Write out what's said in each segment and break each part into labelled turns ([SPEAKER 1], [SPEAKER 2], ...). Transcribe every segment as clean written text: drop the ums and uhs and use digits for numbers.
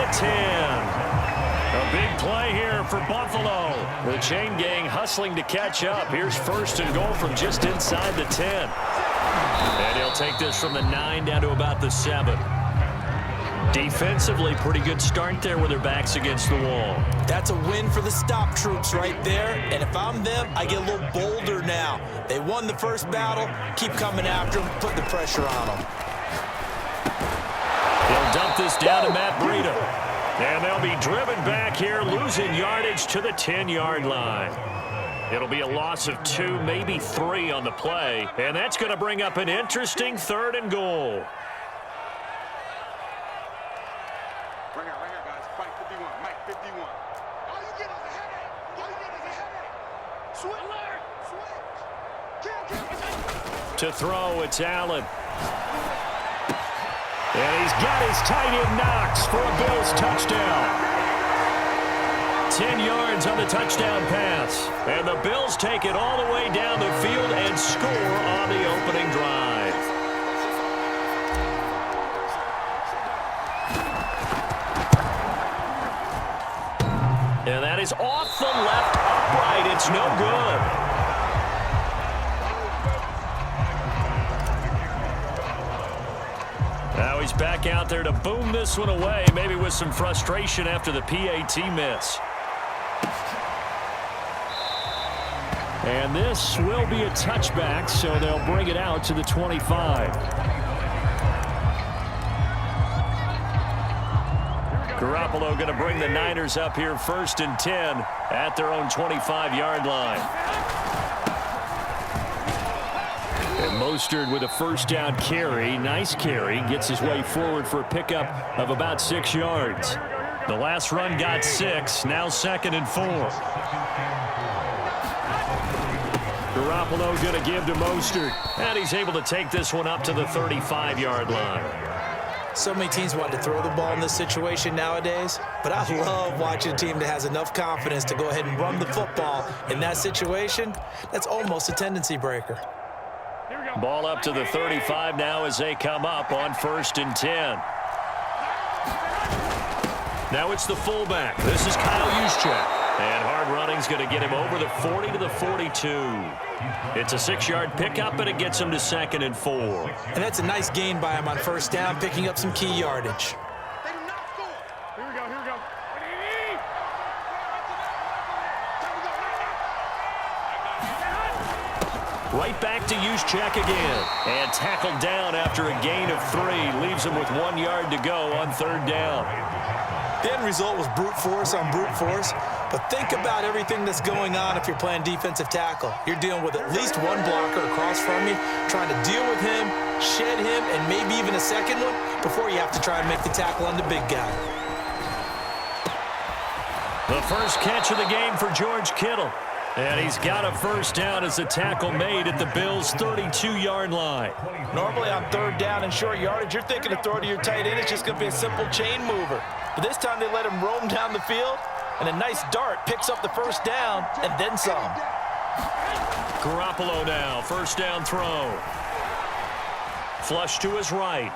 [SPEAKER 1] the 10. A big play here for Buffalo. The chain gang hustling to catch up. Here's first and goal from just inside the 10. And he'll take this from the 9 down to about the 7. Defensively, pretty good start there with their backs against the wall.
[SPEAKER 2] That's a win for the stop troops right there. And if I'm them, I get a little bolder now. They won the first battle. Keep coming after them. Put the pressure on them.
[SPEAKER 1] He'll dump this down to Matt Breida. And they'll be driven back here, losing yardage to the 10-yard line. It'll be a loss of 2, maybe 3 on the play. And that's going to bring up an interesting 3rd and goal.
[SPEAKER 3] Right here, guys. Mike 51. Mike 51. All you get is a headache. All you get is a headache. Switch. Alert. Switch.
[SPEAKER 1] To throw, it's Allen. And he's got his tight end Knox for a Bills touchdown. 10 yards on the touchdown pass. And the Bills take it all the way down the field and score on the opening drive. And that is off the left upright. It's no good. Now he's back out there to boom this one away, maybe with some frustration after the PAT miss. And this will be a touchback, so they'll bring it out to the 25. Garoppolo going to bring the Niners up here 1st and 10 at their own 25-yard line. And Mostert with a first down carry. Nice carry. Gets his way forward for a pickup of about 6 yards. The last run got 6. Now 2nd and 4. Garoppolo going to give to Mostert. And he's able to take this one up to the 35-yard line.
[SPEAKER 2] So many teams want to throw the ball in this situation nowadays, but I love watching a team that has enough confidence to go ahead and run the football in that situation. That's almost a tendency breaker.
[SPEAKER 1] Ball up to the 35 now as they come up on 1st and 10. Now it's the fullback. This is Kyle Juszczyk. And hard running's going to get him over the 40 to the 42. It's a 6-yard pickup, and it gets him to 2nd and 4.
[SPEAKER 2] And that's a nice gain by him on 1st down, picking up some key yardage.
[SPEAKER 3] Here we go.
[SPEAKER 1] Right back to Juszczyk again. And tackled down after a gain of 3. Leaves him with 1 yard to go on 3rd down.
[SPEAKER 2] The end result was brute force on brute force. But think about everything that's going on if you're playing defensive tackle. You're dealing with at least one blocker across from you, trying to deal with him, shed him, and maybe even a second one before you have to try and make the tackle on the big guy.
[SPEAKER 1] The first catch of the game for George Kittle. And he's got a first down as the tackle made at the Bills' 32-yard line.
[SPEAKER 2] Normally on 3rd down and short yardage, you're thinking to throw to your tight end. It's just going to be a simple chain mover. But this time they let him roam down the field, and a nice dart picks up the first down and then some.
[SPEAKER 1] Garoppolo now, first down throw. Flush to his right.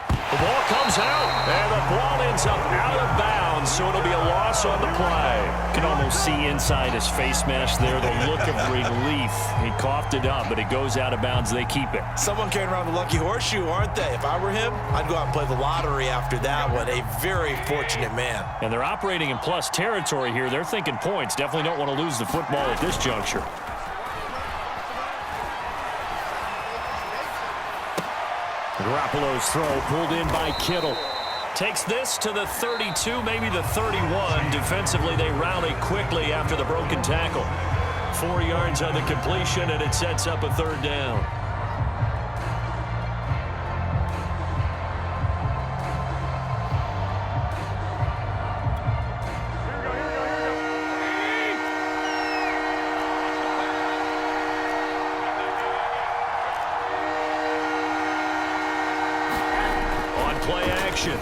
[SPEAKER 1] The ball comes out, and the ball ends up out of bounds, so it'll be a loss on the play. You can almost see inside his face mask there the look of relief. He coughed it up, but it goes out of bounds. They keep it.
[SPEAKER 2] Someone carrying around the lucky horseshoe, aren't they? If I were him, I'd go out and play the lottery after that one. A very fortunate man.
[SPEAKER 1] And they're operating in plus territory here. They're thinking points. Definitely don't want to lose the football at this juncture. Garoppolo's throw pulled in by Kittle. Takes this to the 32, maybe the 31. Defensively, they rally quickly after the broken tackle. 4 yards on the completion, and it sets up a 3rd down.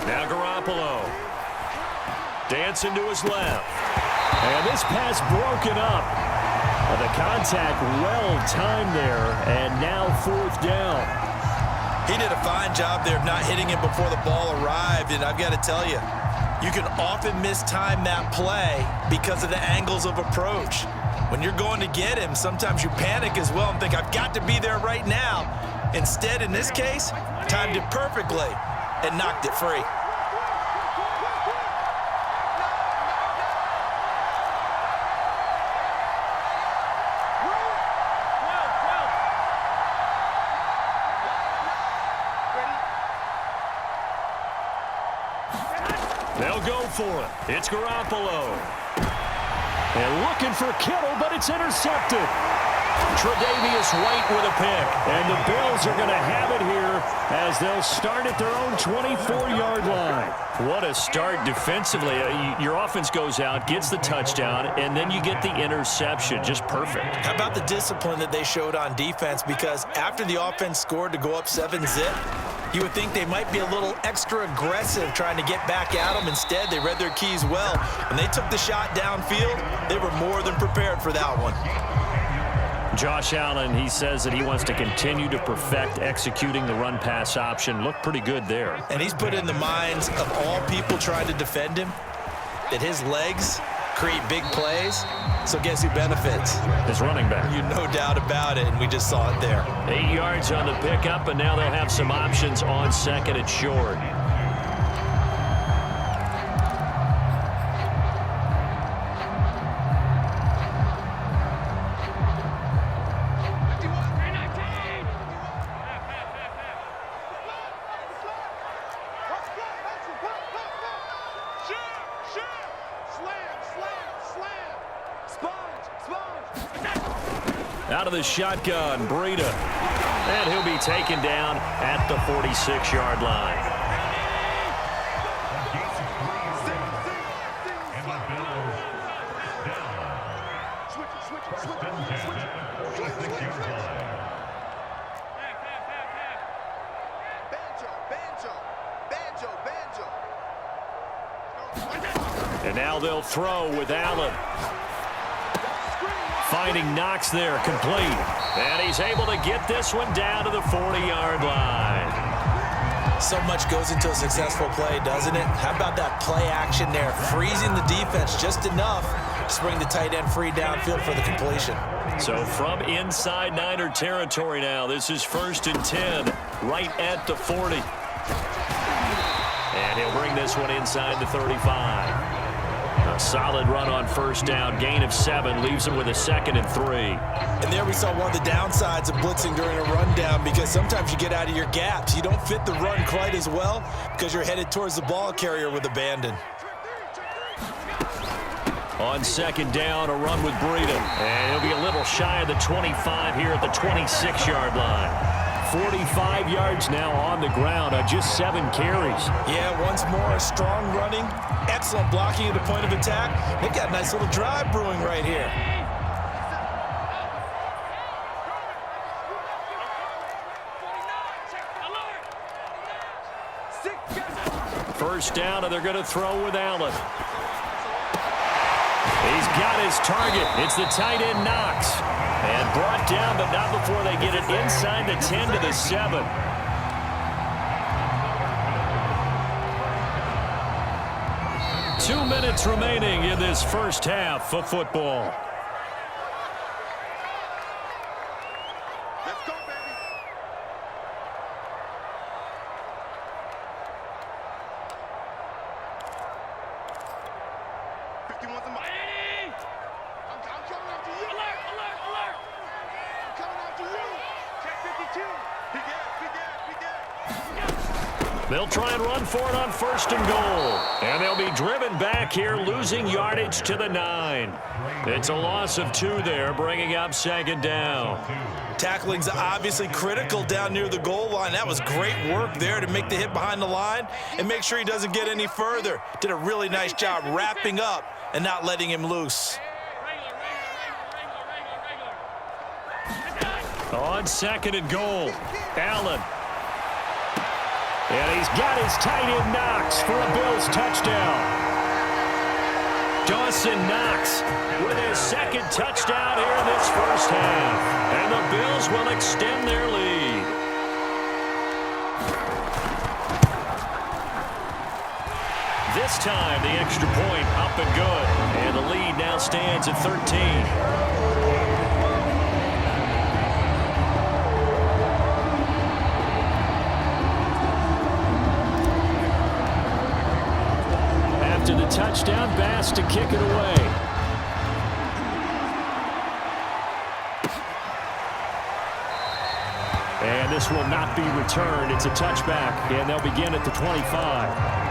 [SPEAKER 1] Now Garoppolo dancing to his left. And this pass broken up. The contact well timed there, and now 4th down.
[SPEAKER 2] He did a fine job there of not hitting him before the ball arrived, and I've got to tell you, You can often mistime that play because of the angles of approach. When you're going to get him, sometimes you panic as well and think, I've got to be there right now. Instead, in this case, timed it perfectly and knocked it free.
[SPEAKER 1] They'll go for it. It's Garoppolo. And looking for Kittle, but it's intercepted. Tre'Davious White with a pick. And the Bills are going to have it here as they'll start at their own 24-yard line. What a start defensively. Your offense goes out, gets the touchdown, and then you get the interception. Just perfect.
[SPEAKER 2] How about the discipline that they showed on defense? Because after the offense scored to go up 7-zip, you would think they might be a little extra aggressive trying to get back at them. Instead, they read their keys well. When they took the shot downfield, they were more than prepared for that one.
[SPEAKER 1] Josh Allen, he says that he wants to continue to perfect executing the run-pass option. Looked pretty good there.
[SPEAKER 2] And he's put in the minds of all people trying to defend him that his legs create big plays. So guess who benefits?
[SPEAKER 1] His running back.
[SPEAKER 2] You no doubt about it, and we just saw it there.
[SPEAKER 1] 8 yards on the pickup, and now they'll have some options on second and short. Out of the shotgun, Breida. And he'll be taken down at the 46-yard line. And now they'll throw with Allen. Finding Knox there, complete. And he's able to get this one down to the 40-yard line.
[SPEAKER 2] So much goes into a successful play, doesn't it? How about that play action there? Freezing the defense just enough to bring the tight end free downfield for the completion.
[SPEAKER 1] So from inside Niner territory now, this is 1st and 10, right at the 40. And he'll bring this one inside the 35. A solid run on first down. Gain of 7 leaves him with a 2nd and 3.
[SPEAKER 2] And there we saw one of the downsides of blitzing during a rundown, because sometimes you get out of your gaps. You don't fit the run quite as well because you're headed towards the ball carrier with abandon.
[SPEAKER 1] On 2nd down, a run with Breida. And he'll be a little shy of the 25 here at the 26-yard line. 45 yards now on the ground on just 7 carries.
[SPEAKER 2] Yeah, once more, strong running, excellent blocking at the point of attack. They've got a nice little drive brewing right here.
[SPEAKER 1] First down, and they're going to throw with Allen. He's got his target. It's the tight end Knox. And brought down, but not before they get it inside the 10 to the 7. Two minutes remaining in this first half of football.
[SPEAKER 3] Let's go, baby. I'm coming after you. Alert, alert, alert. I'm coming after you. Check 52. Big gap.
[SPEAKER 1] They'll try and run for it on 1st and goal. And they'll be driven back here, losing yardage to the 9. It's a loss of 2 there, bringing up 2nd down.
[SPEAKER 2] Tackling's obviously critical down near the goal line. That was great work there to make the hit behind the line and make sure he doesn't get any further. Did a really nice job wrapping up and not letting him loose.
[SPEAKER 1] On 2nd and goal, Allen. And he's got his tight end Knox for a Bills touchdown. Dawson Knox with his 2nd touchdown here in this first half. And the Bills will extend their lead. this time, the extra point up and good. And the lead now stands at 13. After the touchdown, Bass to kick it away. And this will not be returned. It's a touchback, and they'll begin at the 25.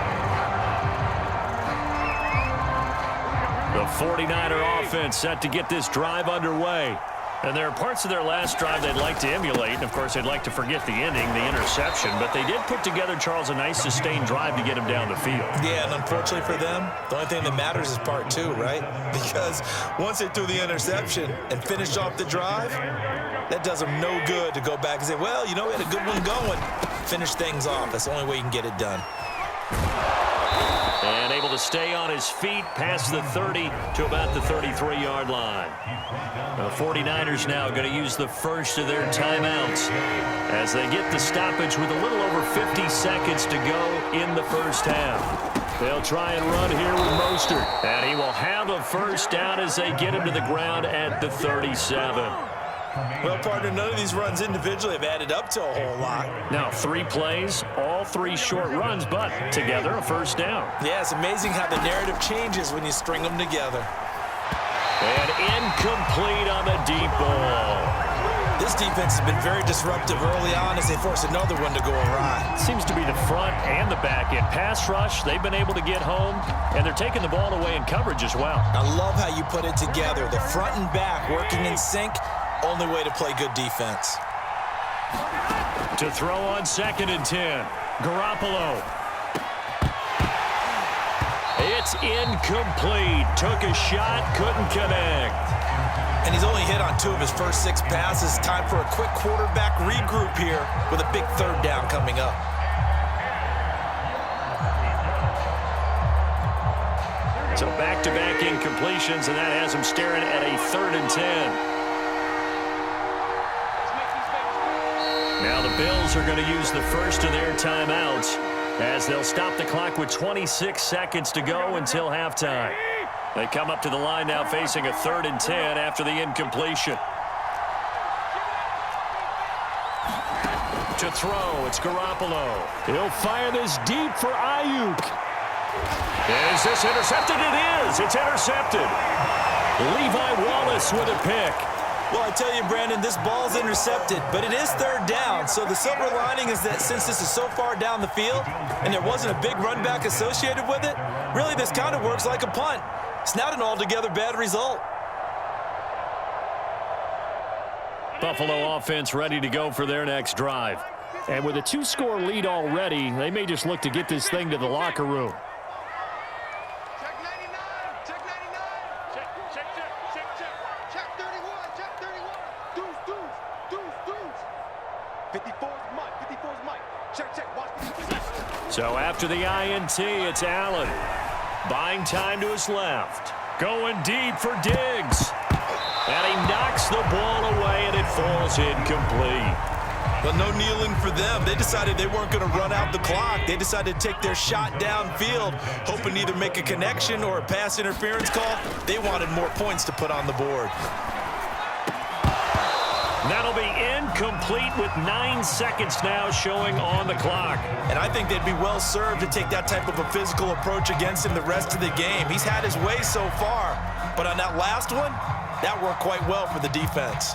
[SPEAKER 1] The 49er offense set to get this drive underway. And there are parts of their last drive they'd like to emulate. And, of course, they'd like to forget the ending, the interception. But they did put together, Charles, a nice sustained drive to get him down the field. Yeah, and unfortunately for them, the only thing that matters is part two, right? Because once they threw the interception and finished off the drive, that does them no good to go back and say, well, you know, we had a good one going. Finish things off. That's the only way you can get it done. And able to stay on his feet past the 30 to about the 33-yard line. The 49ers now going to use the first of their timeouts as they get the stoppage with a little over 50 seconds to go in the first half. They'll try and run here with Mostert. And he will have a first down as they get him to the ground at the 37. Well, partner, none of these runs individually have added up to a whole lot. Now, 3 plays, all 3 short runs, but together a first down. Yeah, it's amazing how the narrative changes when you string them together. And incomplete on the deep ball. This defense has been very disruptive early on as they force another one to go awry. Seems to be the front and the back end. Pass rush, they've been able to get home, and they're taking the ball away in coverage as well. I love how you put it together. The front and back working in sync. Only way to play good defense. To throw on 2nd and 10. Garoppolo. It's incomplete. Took a shot, couldn't connect. And he's only hit on 2 of his first 6 passes. Time for a quick quarterback regroup here with a big 3rd down coming up. So back-to-back incompletions, and that has him staring at a 3rd and 10. Now the Bills are going to use the first of their timeouts as they'll stop the clock with 26 seconds to go until halftime. They come up to the line now facing a 3rd and 10 after the incompletion. To throw, it's Garoppolo. He'll fire this deep for Ayuk. Is this intercepted? It is. It's intercepted. Levi Wallace with a pick. Well, I tell you, Brandon, this ball's intercepted, but it is 3rd down. So the silver lining is that since this is so far down the field and there wasn't a big run back associated with it, really this kind of works like a punt. It's not an altogether bad result. Buffalo offense ready to go for their next drive. And with a 2-score lead already, they may just look to get this thing to the locker room. So after the INT, it's Allen. Buying time to his left. Going deep for Diggs. And he knocks the ball away, and it falls incomplete. But no kneeling for them. They decided they weren't going to run out the clock. They decided to take their shot downfield, hoping to either make a connection or a pass interference call. They wanted more points to put on the board. That'll be incomplete with 9 seconds now showing on the clock. And I think they'd be well served to take that type of a physical approach against him the rest of the game. He's had his way so far, but on that last one, that worked quite well for the defense.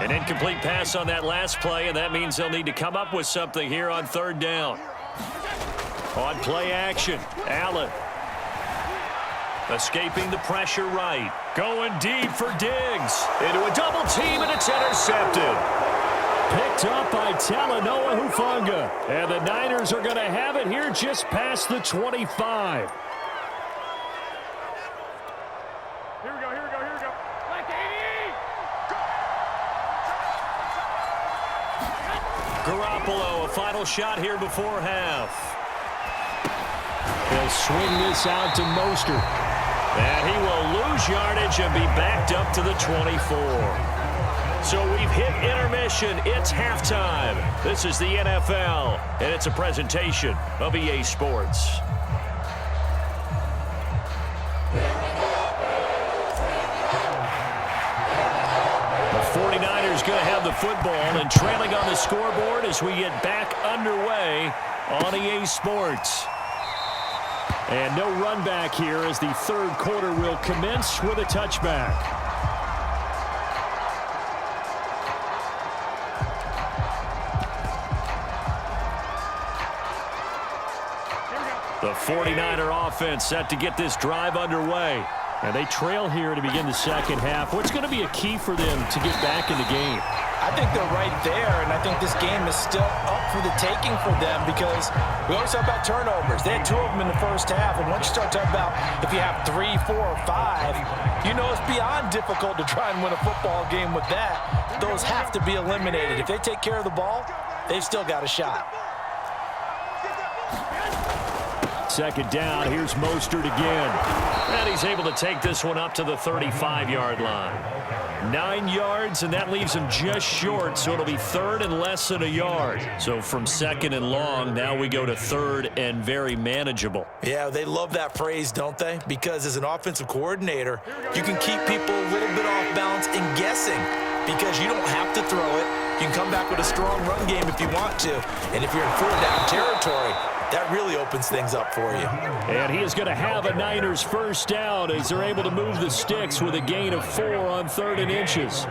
[SPEAKER 1] An incomplete pass on that last play, and that means they'll need to come up with something here on 3rd down. On play action, Allen. Escaping the pressure right. Going deep for Diggs. Into a double team, and it's intercepted. Picked up by Talanoa Hufanga. And the Niners are going to have it here just past the 25.
[SPEAKER 3] Here we go. Like 80.
[SPEAKER 1] Garoppolo, a final shot here before half. He'll swing this out to Mostert. And he will lose yardage and be backed up to the 24. So we've hit intermission. It's halftime. This is the NFL, and it's a presentation of EA Sports. The 49ers going to have the football and trailing on the scoreboard as we get back underway on EA Sports. And no run back here as the third quarter will commence with a touchback. The 49er offense set to get this drive underway. And they trail here to begin the second half. What's going to be a key for them to get back in the game?
[SPEAKER 2] I think they're right there, and I think this game is still up for the taking for them because we always talk about turnovers. They had 2 of them in the first half, and once you start talking about if you have 3, 4, or 5, you know it's beyond difficult to try and win a football game with that. Those have to be eliminated. If they take care of the ball, they've still got a shot.
[SPEAKER 1] Second down, here's Mostert again. And he's able to take this one up to the 35-yard line. 9 yards, and that leaves him just short, so it'll be third and less than a yard. So from second and long, now we go to third and very manageable.
[SPEAKER 2] Yeah, they love that phrase, don't they? Because as an offensive coordinator, you can keep people a little bit off balance and guessing because you don't have to throw it. You can come back with a strong run game if you want to. And if you're in 4-down territory, that really opens things up for you.
[SPEAKER 1] And he is going to have a Niners first down as they're able to move the sticks with a gain of 4 on 3rd and inches.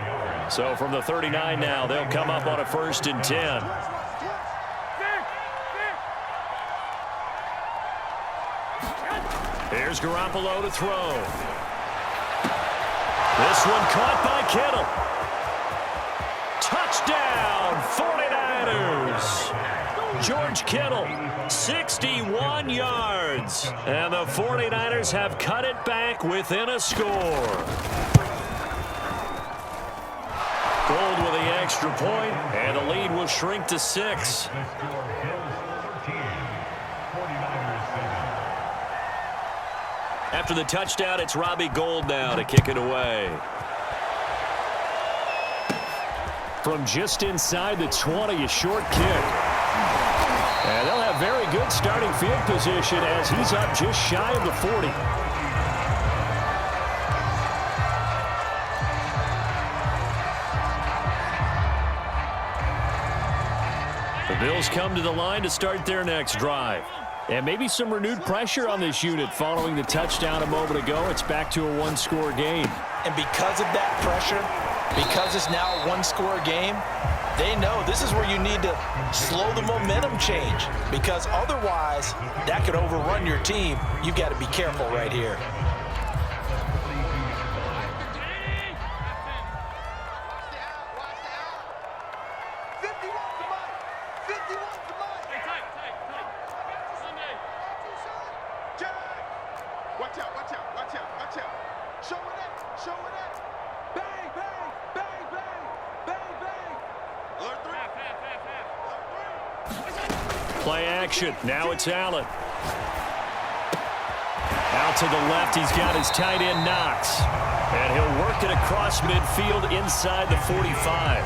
[SPEAKER 1] So from the 39 now, they'll come up on a 1st and 10. Here's Garoppolo to throw. This one caught by Kittle. Touchdown, 49ers. George Kittle, 61 yards. And the 49ers have cut it back within a score. Gold with the extra point, and the lead will shrink to 6. After the touchdown, it's Robbie Gould now to kick it away. From just inside the 20, a short kick. And they'll have very good starting field position as he's up just shy of the 40. The Bills come to the line to start their next drive. And maybe some renewed pressure on this unit following the touchdown a moment ago. It's back to a 1-score game.
[SPEAKER 2] And because of that pressure, because it's now a 1-score game, they know this is where you need to slow the momentum change because otherwise that could overrun your team. You've got to be careful right here.
[SPEAKER 3] Watch out, watch out, watch out, watch out. Show it up, show it up. Bang, bang, bang, bang, bang, bang. Alert 3.
[SPEAKER 1] Play action. Now it's Allen. Out to the left, he's got his tight end Knox. And he'll work it across midfield inside the 45.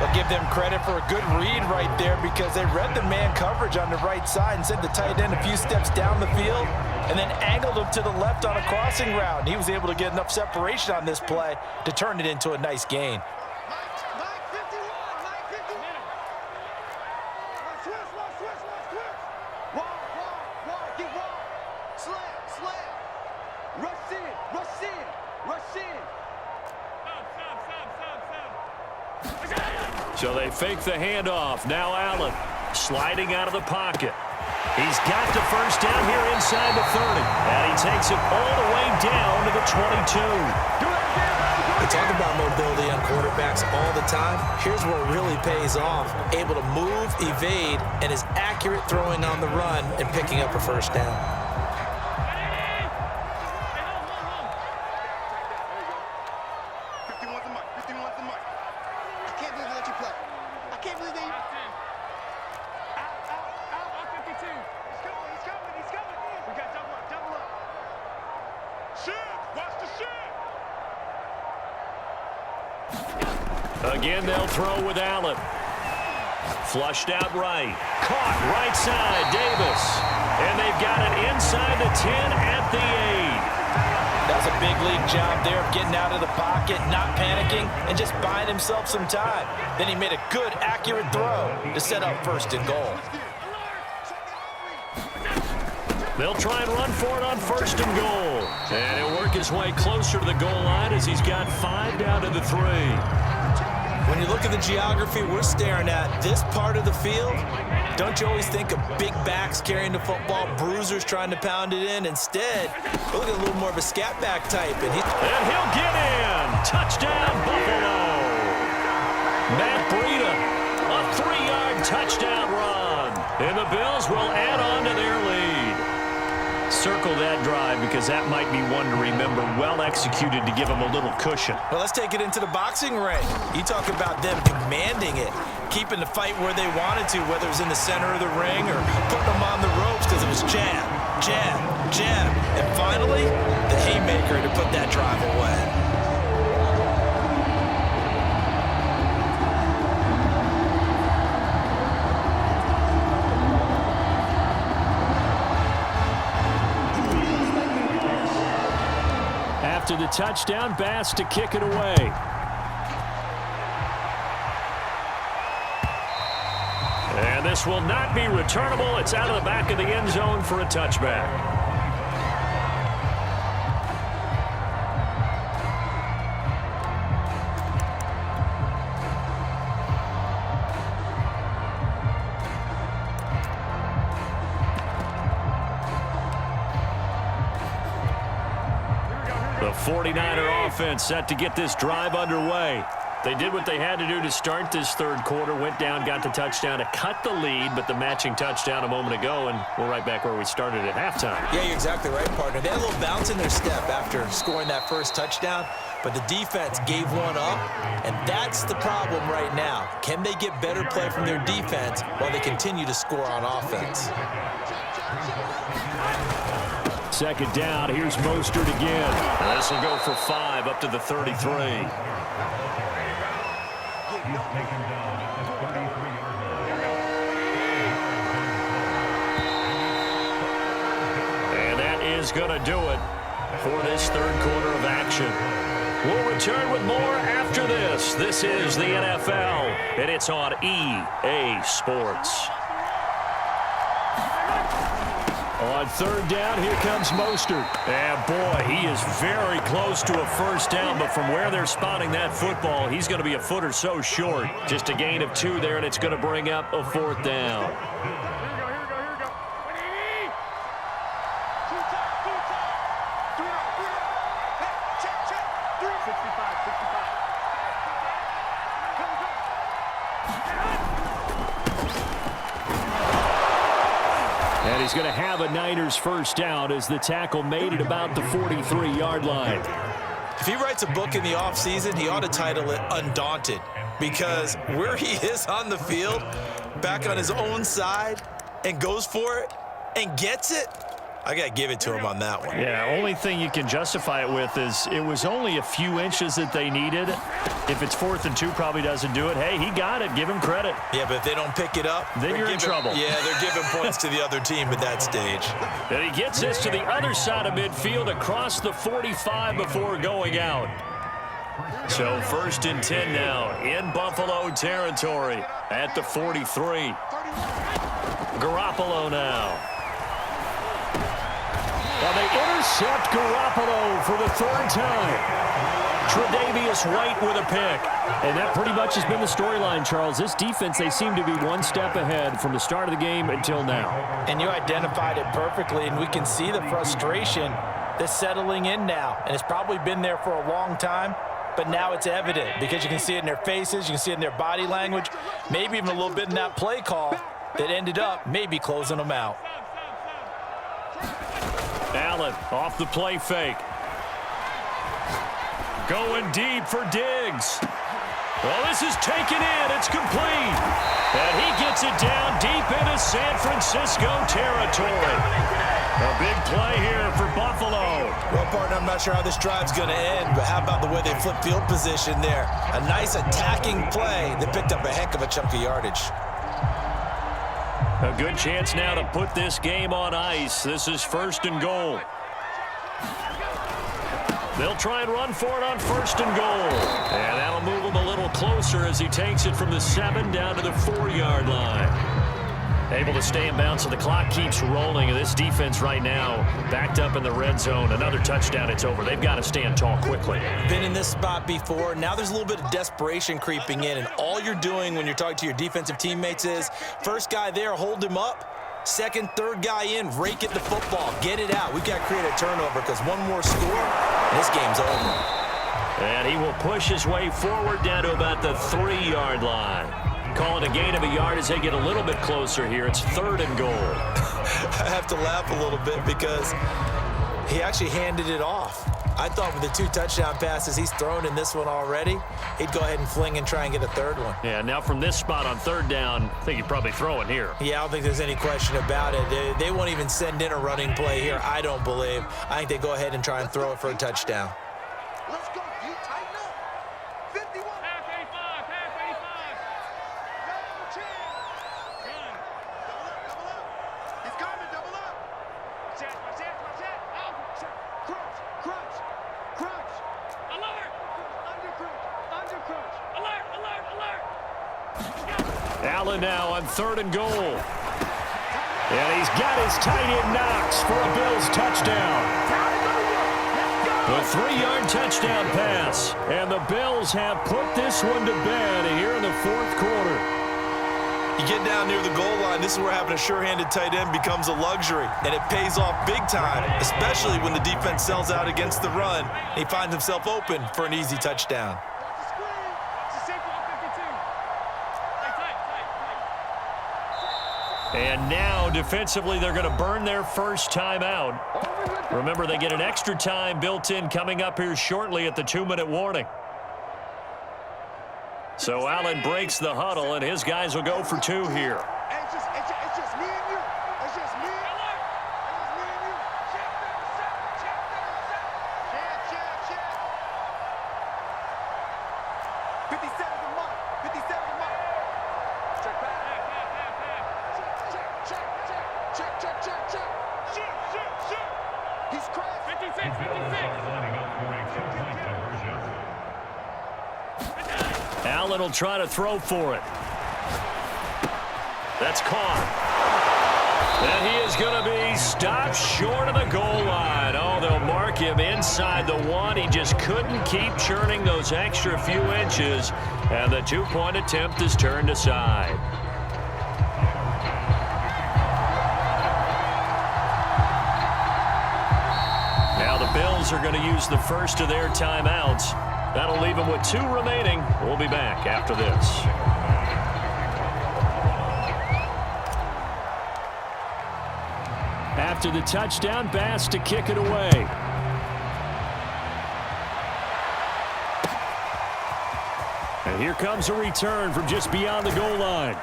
[SPEAKER 2] I'll give them credit for a good read right there because they read the man coverage on the right side and sent the tight end a few steps down the field and then angled him to the left on a crossing route. And he was able to get enough separation on this play to turn it into a nice gain.
[SPEAKER 1] So they fake the handoff. Now Allen sliding out of the pocket. He's got the first down here inside the 30. And he takes it all the way down to the 22.
[SPEAKER 2] We talk about mobility on quarterbacks all the time. Here's where it really pays off. Able to move, evade, and is accurate throwing on the run and picking up a first down.
[SPEAKER 1] Again, they'll throw with Allen. Flushed out right. Caught right side, Davis. And they've got it inside the 10 at the 8.
[SPEAKER 2] That's a big league job there of getting out of the pocket, not panicking, and just buying himself some time. Then he made a good, accurate throw to set up 1st and goal.
[SPEAKER 1] They'll try and run for it on 1st and goal. And he'll work his way closer to the goal line as he's got 5 down to the 3.
[SPEAKER 2] When you look at the geography we're staring at, this part of the field, don't you always think of big backs carrying the football, bruisers trying to pound it in? Instead, we're looking at a little more of a scat back type. And
[SPEAKER 1] he'll get in. Touchdown, Buffalo. Matt Breida, a 3-yard touchdown run. And the Bills will add on to their lead. Circle that drive because that might be one to remember. Well executed to give them a little cushion.
[SPEAKER 2] Well, let's take it into the boxing ring. You talk about them commanding it, keeping the fight where they wanted to, whether it was in the center of the ring or putting them on the ropes because it was jab, jab, jab. And finally, the haymaker to put that drive away.
[SPEAKER 1] After the touchdown, Bass to kick it away. And this will not be returnable. It's out of the back of the end zone for a touchback. The 49er offense set to get this drive underway. They did what they had to do to start this 3rd quarter, went down, got the touchdown to cut the lead, but the matching touchdown a moment ago, and we're right back where we started at halftime.
[SPEAKER 2] Yeah, you're exactly right, partner. They had a little bounce in their step after scoring that first touchdown, but the defense gave one up, and that's the problem right now. Can they get better play from their defense while they continue to score on offense?
[SPEAKER 1] 2nd down, here's Mostert again. And this will go for 5 up to the 33. And that is going to do it for this 3rd quarter of action. We'll return with more after this. This is the NFL, and it's on EA Sports. On 3rd down, here comes Mostert. And boy, he is very close to a 1st down, but from where they're spotting that football, he's going to be a foot or so short. Just a gain of 2 there, and it's going to bring up a 4th down. And he's going to have a Niners 1st down as the tackle made it about the 43-yard line.
[SPEAKER 2] If he writes a book in the offseason, he ought to title it Undaunted, because where he is on the field, back on his own side, and goes for it and gets it, I got to give it to him on that one.
[SPEAKER 1] Yeah, only thing you can justify it with is it was only a few inches that they needed. If it's 4th and 2, probably doesn't do it. Hey, he got it. Give him credit.
[SPEAKER 2] Yeah, but if they don't pick it up,
[SPEAKER 1] then you're in trouble.
[SPEAKER 2] Yeah, they're giving points to the other team at that stage.
[SPEAKER 1] And he gets this to the other side of midfield across the 45 before going out. So 1st and 10 now in Buffalo territory at the 43. Garoppolo now. Well, they intercept Garoppolo for the 3rd time. Tre'Davious White with a pick. And that pretty much has been the storyline, Charles. This defense, they seem to be one step ahead from the start of the game until now.
[SPEAKER 2] And you identified it perfectly, and we can see the frustration that's settling in now. And it's probably been there for a long time, but now it's evident because you can see it in their faces, you can see it in their body language, maybe even a little bit in that play call that ended up maybe closing them out.
[SPEAKER 1] Allen off the play fake. Going deep for Diggs. Well, this is taken in. It's complete. And he gets it down deep into San Francisco territory. A big play here for Buffalo.
[SPEAKER 2] Well, partner, I'm not sure how this drive's going to end, but how about the way they flip field position there? A nice attacking play that picked up a heck of a chunk of yardage.
[SPEAKER 1] A good chance now to put this game on ice. This is 1st and goal. They'll try and run for it on 1st and goal. And that'll move him a little closer as he takes it from the 7 down to the 4-yard line. Able to stay in bounds, so the clock keeps rolling. And this defense right now backed up in the red zone. Another touchdown, it's over. They've got to stand tall quickly.
[SPEAKER 2] Been in this spot before. Now there's a little bit of desperation creeping in. And all you're doing when you're talking to your defensive teammates is, first guy there, hold him up. Second, third guy in, rake at the football. Get it out. We've got to create a turnover because one more score, and this game's over.
[SPEAKER 1] And he will push his way forward down to about the 3-yard line. Calling a gain of a yard as they get a little bit closer here. It's 3rd and goal.
[SPEAKER 2] I have to laugh a little bit because he actually handed it off. I thought with the 2 touchdown passes he's thrown in this one already, he'd go ahead and fling and try and get a 3rd one.
[SPEAKER 1] Yeah, now from this spot on 3rd down, I think he'd probably throw it here.
[SPEAKER 2] Yeah, I don't think there's any question about it. They won't even send in a running play here, I don't believe. I think they go ahead and try and throw it for a touchdown.
[SPEAKER 3] Let's go. You tighten up. 51. Half 85. Half 85. No chance. Run. Double up. Double up. He's coming. Double up. Watch out. Watch out. Watch out. Oh. Crunch. Crunch. Crunch. Alert. Under crunch. Under crunch. Alert. Alert. Alert.
[SPEAKER 1] Allen now on 3rd and goal. And he's got his tight end Knox for a Bills touchdown. A 3-yard touchdown pass. And the Bills have put this one to bed here in the 4th quarter.
[SPEAKER 2] You get down near the goal line, this is where having a sure-handed tight end becomes a luxury, and it pays off big time, especially when the defense sells out against the run, and he finds himself open for an easy touchdown.
[SPEAKER 1] And now, defensively, they're going to burn their first timeout. Remember, they get an extra time built in coming up here shortly at the 2-minute warning. So Allen breaks the huddle, and his guys will go for 2 here.
[SPEAKER 3] It's just me and you. It's just me. It's just me and you. Check that set. Check that set. Check. 57 to mark. 57 to mark. Check back. Check. Shoot. He's crazy. 56.
[SPEAKER 1] Allen will try to throw for it. That's caught. And he is going to be stopped short of the goal line. Oh, they'll mark him inside the 1. He just couldn't keep churning those extra few inches. And the 2-point attempt is turned aside. Now the Bills are going to use the first of their timeouts. That'll leave them with 2 remaining. We'll be back after this. After the touchdown, Bass to kick it away. And here comes a return from just beyond the goal line.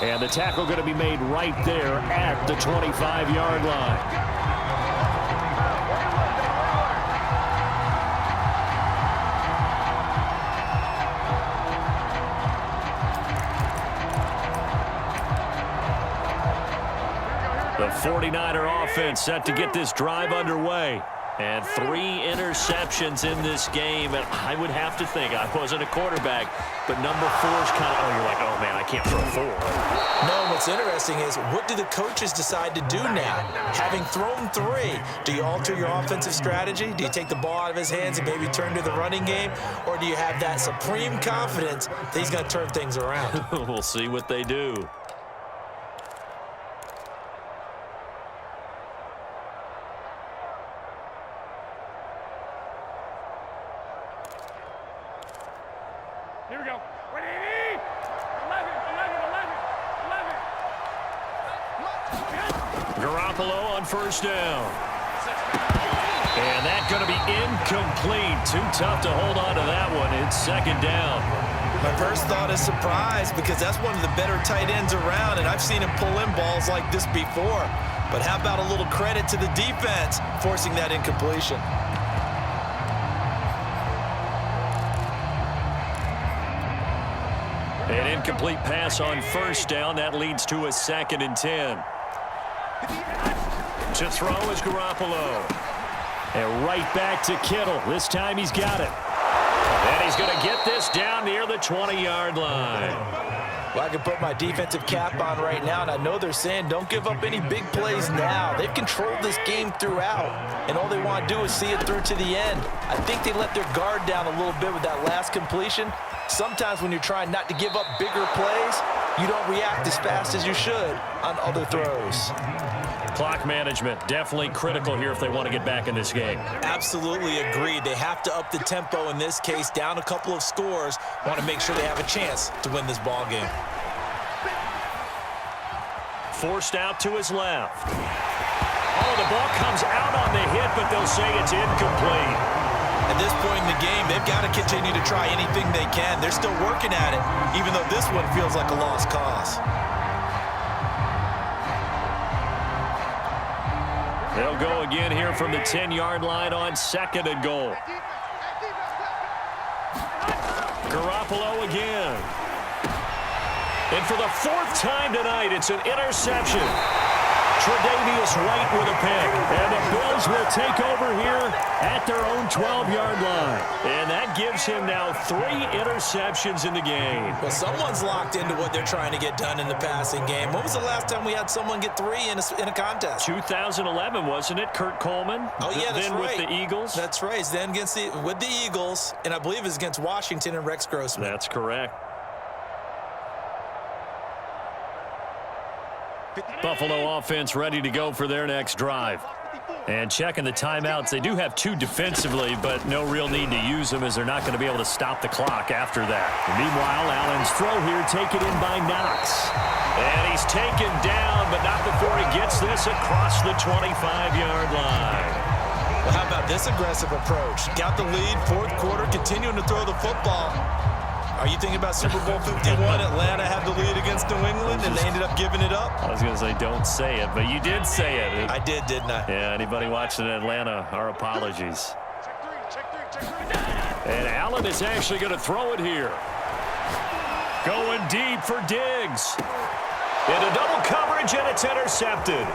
[SPEAKER 1] And the tackle going to be made right there at the 25-yard line. The 49er offense set to get this drive underway. And 3 interceptions in this game. And I would have to think, I wasn't a quarterback, but number 4 is kind of, you're like, oh, man, I can't throw 4.
[SPEAKER 2] No, what's interesting is, what do the coaches decide to do now? Having thrown 3, do you alter your offensive strategy? Do you take the ball out of his hands and maybe turn to the running game? Or do you have that supreme confidence that he's going to turn things around?
[SPEAKER 1] We'll see what they do.
[SPEAKER 3] Here we go. Ready? 11.
[SPEAKER 1] Garoppolo on first down. And that's going to be incomplete. Too tough to hold on to that one. It's 2nd down.
[SPEAKER 2] My first thought is surprise because that's one of the better tight ends around, and I've seen him pull in balls like this before. But how about a little credit to the defense forcing that incompletion?
[SPEAKER 1] An incomplete pass on first down. That leads to a 2nd and 10. To throw is Garoppolo. And right back to Kittle. This time he's got it. And he's going to get this down near the 20-yard line.
[SPEAKER 2] Well, I can put my defensive cap on right now, and I know they're saying don't give up any big plays now. They've controlled this game throughout, and all they want to do is see it through to the end. I think they let their guard down a little bit with that last completion. Sometimes when you're trying not to give up bigger plays, you don't react as fast as you should on other throws.
[SPEAKER 1] Clock management, definitely critical here if they want to get back in this game.
[SPEAKER 2] Absolutely agreed. They have to up the tempo in this case, down a couple of scores. Want to make sure they have a chance to win this ball game.
[SPEAKER 1] Forced out to his left. Oh, the ball comes out on the hit, but they'll say it's incomplete.
[SPEAKER 2] At this point in the game, they've got to continue to try anything they can. They're still working at it, even though this one feels like a lost cause.
[SPEAKER 1] They'll go again here from the 10-yard line on 2nd and goal. Garoppolo again. And for the 4th time tonight, it's an interception. Tre'Davious White with a pick. And the Bills will take over here at their own 12-yard line. And that gives him now 3 interceptions in the game.
[SPEAKER 2] Well, someone's locked into what they're trying to get done in the passing game. When was the last time we had someone get 3 in a contest?
[SPEAKER 1] 2011, wasn't it? Kurt Coleman?
[SPEAKER 2] Oh, yeah, that's
[SPEAKER 1] then
[SPEAKER 2] right.
[SPEAKER 1] with the Eagles?
[SPEAKER 2] That's right. Then with the Eagles, and I believe it's against Washington and Rex Grossman.
[SPEAKER 1] That's correct. Buffalo offense ready to go for their next drive. And checking the timeouts, they do have 2 defensively, but no real need to use them as they're not going to be able to stop the clock after that. And meanwhile, Allen's throw here taken in by Knox. And he's taken down, but not before he gets this across the 25-yard line.
[SPEAKER 2] Well, how about this aggressive approach? Got the lead, 4th quarter, continuing to throw the football. Are you thinking about Super Bowl 51? Atlanta had the lead against New England, and they ended up giving it up?
[SPEAKER 1] I was going to say don't say it, but you did say it.
[SPEAKER 2] I did, didn't I?
[SPEAKER 1] Yeah, anybody watching Atlanta, our apologies. And Allen is actually going to throw it here. Going deep for Diggs. Into double coverage, and it's intercepted.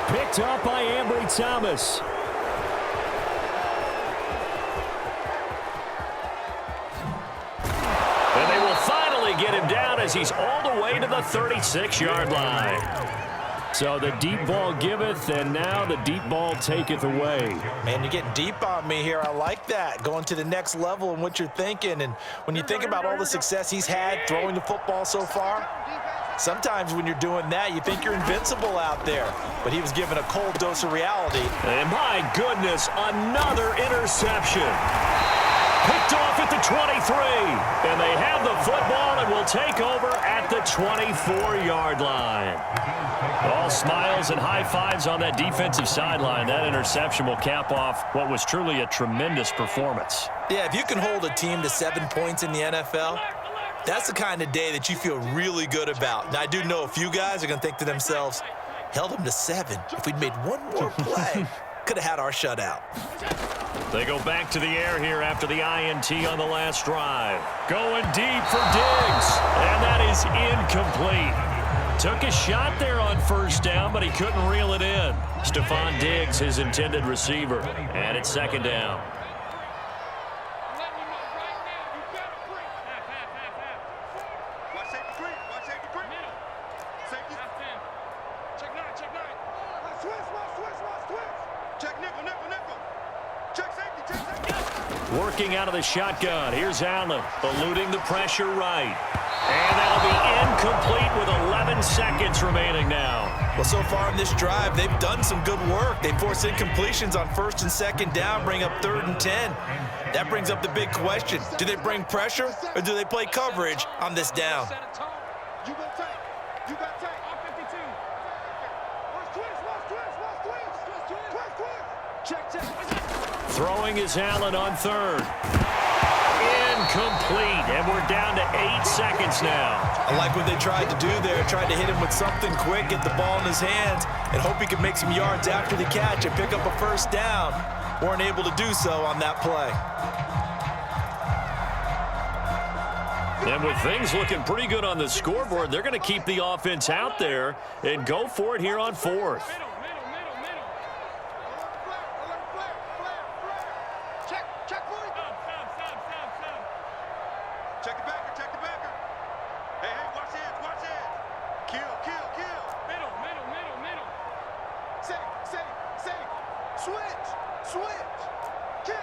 [SPEAKER 1] Picked up by Ambry Thomas. And they will finally get him down as he's all the way to the 36-yard line. So the deep ball giveth, and now the deep ball taketh away.
[SPEAKER 2] Man, you're getting deep on me here. I like that. Going to the next level in what you're thinking. And when you think about all the success he's had throwing the football so far, sometimes when you're doing that, you think you're invincible out there. But he was given a cold dose of reality.
[SPEAKER 1] And my goodness, another interception. Picked off at the 23. And they have the football and will take over at the 24-yard line. All smiles and high fives on that defensive sideline. That interception will cap off what was truly a tremendous performance.
[SPEAKER 2] Yeah, if you can hold a team to 7 points in the NFL, that's the kind of day that you feel really good about. Now, I do know a few guys are going to think to themselves, held them to 7. If we'd made one more play, could have had our shutout.
[SPEAKER 1] They go back to the air here after the INT on the last drive. Going deep for Diggs, and that is incomplete. Took a shot there on first down, but he couldn't reel it in. Stephon Diggs, his intended receiver, and it's 2nd down. Working out of the shotgun. Here's Allen, eluding the pressure right. And that'll be incomplete with 11 seconds remaining now.
[SPEAKER 2] Well, so far in this drive, they've done some good work. They force incompletions on 1st and 2nd down, bring up 3rd and 10. That brings up the big question. Do they bring pressure or do they play coverage on this down?
[SPEAKER 3] You got take. You got take. 52. Check.
[SPEAKER 1] Throwing is Allen on 3rd. Incomplete, and we're down to 8 seconds now.
[SPEAKER 2] I like what they tried to do there, tried to hit him with something quick, get the ball in his hands, and hope he could make some yards after the catch and pick up a first down. Weren't able to do so on that play.
[SPEAKER 1] And with things looking pretty good on the scoreboard, they're going to keep the offense out there and go for it here on 4th.
[SPEAKER 3] Check the backer, check the backer. Hey, watch this, watch this. Kill. Middle. Safe. Switch. Kill.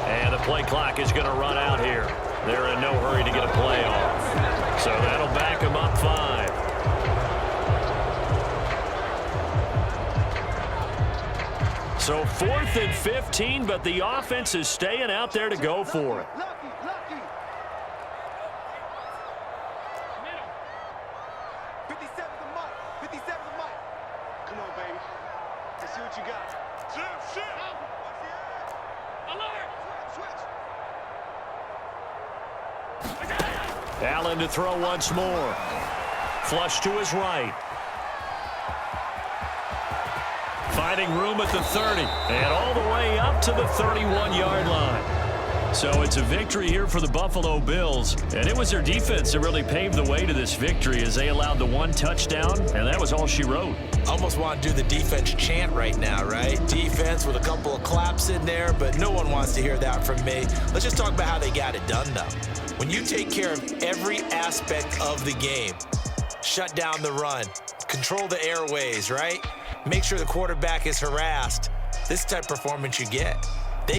[SPEAKER 1] And the play clock is going to run out here. They're in no hurry to get a play off. So that'll back them up 5. So 4th and 15, but the offense is staying out there to go for it.
[SPEAKER 3] Lucky. 57's a mic. Come on, baby. Let's see what you got. Shit. Watch the edge. Alert. Switch.
[SPEAKER 1] Allen to throw once more. Flush to his right. Finding room at the 30. And all the way up to the 31-yard line. So it's a victory here for the Buffalo Bills. And it was their defense that really paved the way to this victory as they allowed the 1 touchdown. And that was all she wrote.
[SPEAKER 2] Almost want to do the defense chant right now, right? Defense with a couple of claps in there, but no one wants to hear that from me. Let's just talk about how they got it done, though. When you take care of every aspect of the game, shut down the run, control the airways, right? Make sure the quarterback is harassed. This type of performance you get.